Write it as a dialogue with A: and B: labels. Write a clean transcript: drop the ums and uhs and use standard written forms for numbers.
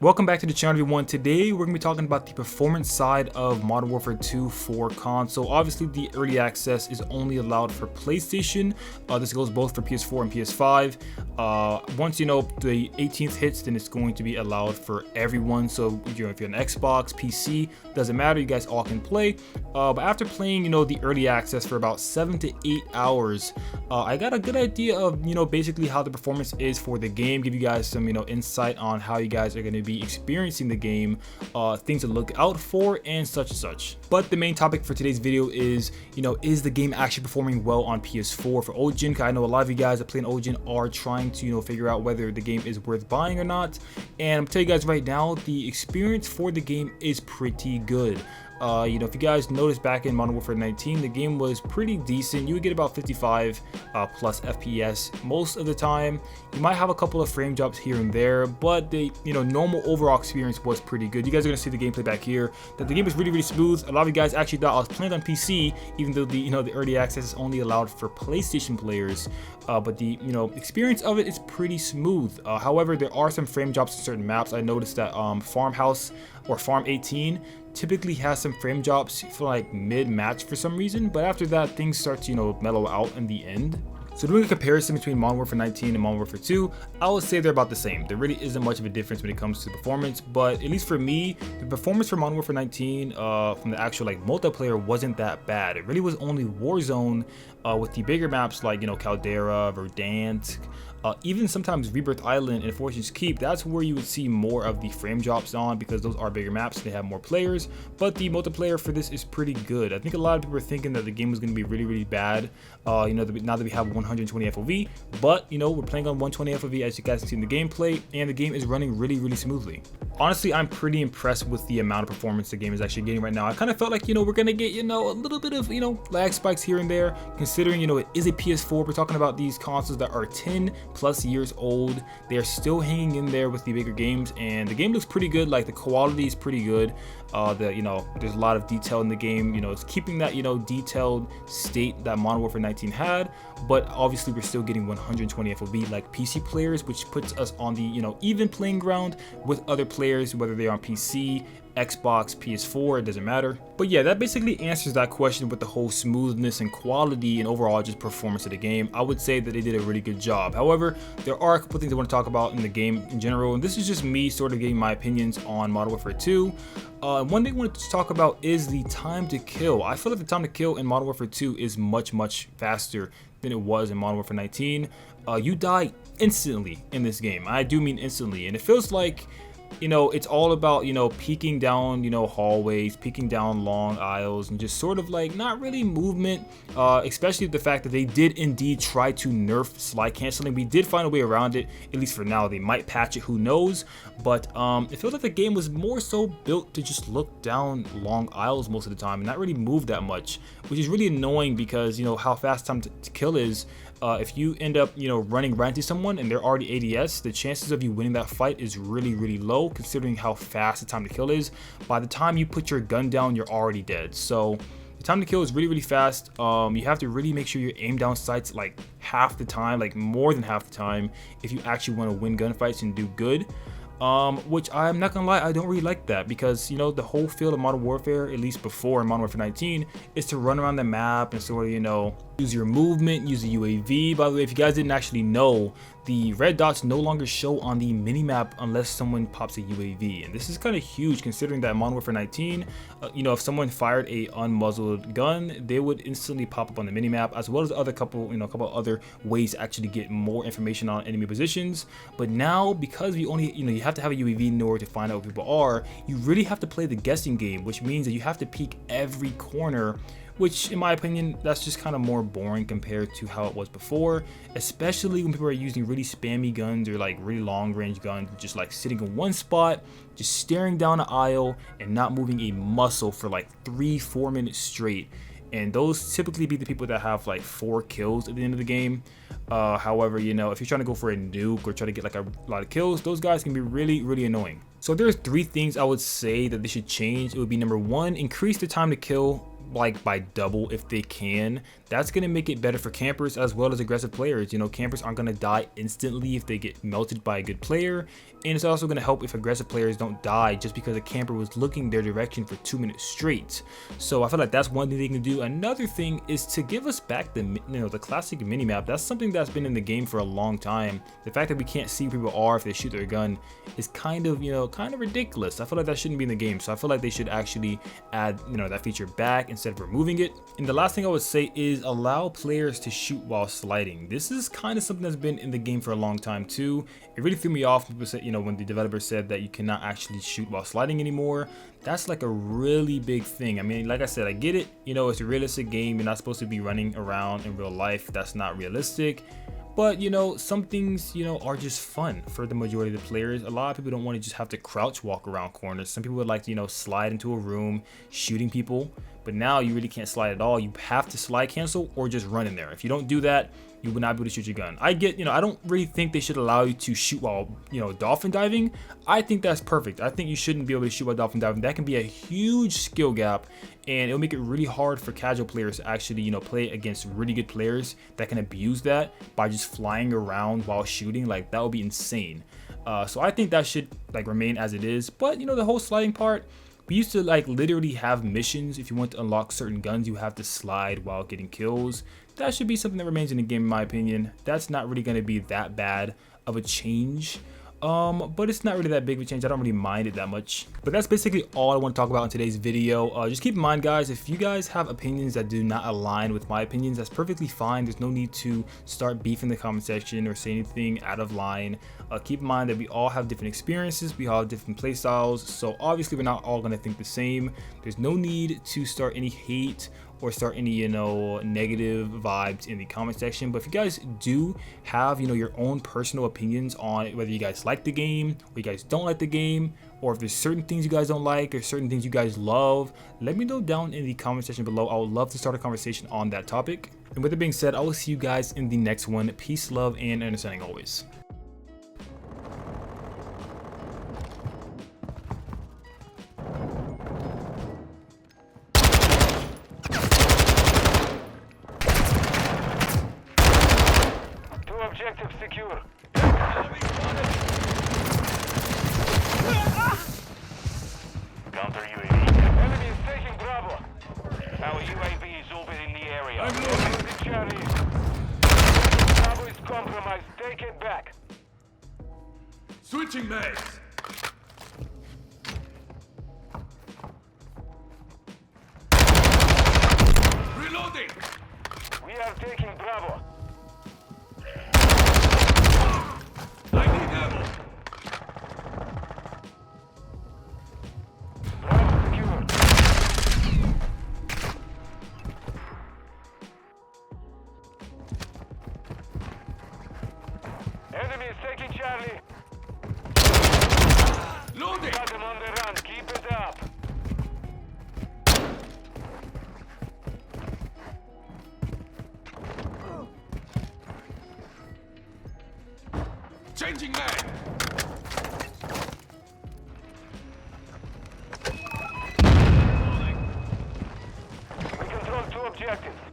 A: Welcome back to the channel, everyone. Today we're going to be talking about the performance side of Modern Warfare 2 for console. Obviously the early access is only allowed for PlayStation. This goes both for PS4 and PS5. Once the 18th hits, then it's going to be allowed for everyone. So if you're on Xbox, PC, doesn't matter, you guys all can play. But after playing the early access for about 7 to 8 hours, I got a good idea of basically how the performance is for the game. Give you guys some insight on how you guys are going to be experiencing the game, things to look out for, and such. But the main topic for today's video is is the game actually performing well on PS4 for old gen? I know a lot of you guys that play in old gen are trying to figure out whether the game is worth buying or not, and I'm telling you guys right now, the experience for the game is pretty good. If you guys noticed back in Modern Warfare 19, the game was pretty decent. You would get about 55 plus FPS most of the time. You might have a couple of frame drops here and there, but the normal overall experience was pretty good. You guys are gonna see the gameplay back here. That the game is really smooth. A lot of you guys actually thought I was playing on PC, even though the early access is only allowed for PlayStation players. But the experience of it is pretty smooth. However, there are some frame drops in certain maps. I noticed that Farmhouse or Farm 18 typically has some frame drops for like mid-match for some reason, but after that things start to mellow out in the end. So doing a comparison between Modern Warfare 19 and Modern Warfare 2, I would say they're about the same. There really isn't much of a difference when it comes to performance, but at least for me, the performance for Modern Warfare 19 from the actual multiplayer wasn't that bad. It really was only Warzone with the bigger maps like Caldera, Verdansk, even sometimes Rebirth Island and Fortune's Keep. That's where you would see more of the frame drops on, because those are bigger maps, they have more players. But the multiplayer for this is pretty good. I think a lot of people are thinking that the game was going to be really bad, now that we have 120 FOV, but we're playing on 120 FOV, as you guys can see in the gameplay, and the game is running really smoothly. Honestly, I'm pretty impressed with the amount of performance the game is actually getting right now. I kind of felt like we're gonna get a little bit of lag spikes here and there, considering it is a PS4. We're talking about these consoles that are 10 plus years old. They are still hanging in there with the bigger games, and the game looks pretty good. Like, the quality is pretty good. There's a lot of detail in the game. It's keeping that detailed state that Modern Warfare 19 had, but obviously we're still getting 120 FOV like PC players, which puts us on the even playing ground with other players, whether they're on PC, Xbox, PS4, it doesn't matter. But yeah, that basically answers that question with the whole smoothness and quality and overall just performance of the game. I would say that they did a really good job. However, there are a couple things I want to talk about in the game in general, and this is just me sort of giving my opinions on Modern Warfare 2. One thing I wanted to talk about is the time to kill. I feel like the time to kill in Modern Warfare 2 is much faster than it was in Modern Warfare 19. You die instantly in this game. I do mean instantly, and it feels like it's all about peeking down hallways, peeking down long aisles, and just sort of like not really movement, especially the fact that they did indeed try to nerf slide canceling. We did find a way around it, at least for now. They might patch it, who knows, but it feels like the game was more so built to just look down long aisles most of the time and not really move that much, which is really annoying, because how fast time to kill is. If you end up running right into someone and they're already ADS, the chances of you winning that fight is really low, considering how fast the time to kill is. By the time you put your gun down, you're already dead. So the time to kill is really fast. You have to really make sure you aim down sights like half the time, like more than half the time, if you actually want to win gunfights and do good. Which I'm not gonna lie, I don't really like that, because the whole feel of Modern Warfare, at least before Modern Warfare 19, is to run around the map and sort of use your movement, use the UAV. By the way, if you guys didn't actually know, the red dots no longer show on the minimap unless someone pops a UAV, and this is kind of huge, considering that Modern Warfare 19, if someone fired a unmuzzled gun, they would instantly pop up on the minimap, as well as other couple other ways to actually get more information on enemy positions. But now, because we only you have to have a UAV in order to find out where people are, you really have to play the guessing game, which means that you have to peek every corner, which in my opinion, that's just kind of more boring compared to how it was before, especially when people are using really spammy guns or like really long range guns, just like sitting in one spot, just staring down an aisle and not moving a muscle for like 3-4 minutes straight. And those typically be the people that have like 4 kills at the end of the game. However, if you're trying to go for a nuke or try to get like a lot of kills, those guys can be really annoying. So there's 3 things I would say that they should change. It would be, number 1, increase the time to kill like by double if they can. That's going to make it better for campers as well as aggressive players. You know, campers aren't going to die instantly if they get melted by a good player, and it's also going to help if aggressive players don't die just because a camper was looking their direction for 2 minutes straight. So I feel like that's one thing they can do. Another thing is to give us back the the classic minimap. That's something that's been in the game for a long time. The fact that we can't see where people are if they shoot their gun is kind of ridiculous. I feel like that shouldn't be in the game. So I feel like they should actually add that feature back instead of removing it. And the last thing I would say is allow players to shoot while sliding. This is kind of something that's been in the game for a long time too. It really threw me off. People said, when the developer said that you cannot actually shoot while sliding anymore. That's like a really big thing. I mean, like I said, I get it. It's a realistic game. You're not supposed to be running around in real life. That's not realistic. But, some things, are just fun for the majority of the players. A lot of people don't want to just have to crouch walk around corners. Some people would like to, slide into a room, shooting people. But now you really can't slide at all. You have to slide cancel or just run in there. If you don't do that, you will not be able to shoot your gun. I get, I don't really think they should allow you to shoot while, dolphin diving. I think that's perfect. I think you shouldn't be able to shoot while dolphin diving. That can be a huge skill gap, and it'll make it really hard for casual players to actually, play against really good players that can abuse that by just flying around while shooting. Like, that would be insane. So I think that should remain as it is. But the whole sliding part, we used to literally have missions. If you want to unlock certain guns, you have to slide while getting kills. That should be something that remains in the game, in my opinion. That's not really going to be that bad of a change. But it's not really that big of a change. I don't really mind it that much. But that's basically all I want to talk about in today's video. Just keep in mind, guys, if you guys have opinions that do not align with my opinions, that's perfectly fine. There's no need to start beef in the comment section or say anything out of line. Keep in mind that we all have different experiences. We all have different play styles. So obviously we're not all going to think the same. There's no need to start any hate or start any negative vibes in the comment section. But if you guys do have your own personal opinions on whether you guys like the game or you guys don't like the game, or if there's certain things you guys don't like or certain things you guys love, let me know down in the comment section below. I would love to start a conversation on that topic. And with it being said, I will see you guys in the next one. Peace, love, and understanding always.
B: Objective secure. Counter UAV. Enemy is taking Bravo. Our UAV is orbiting the area. I'm losing Charlie. Bravo is compromised. Take it back.
C: Switching mags. Reloading.
B: We are taking Bravo.
C: I need ammo.
B: Bravo secure. Enemy is taking Charlie.
C: Loading.
B: Got him on the run. Keep it up.
C: Changing mag.
B: We control 2 objectives.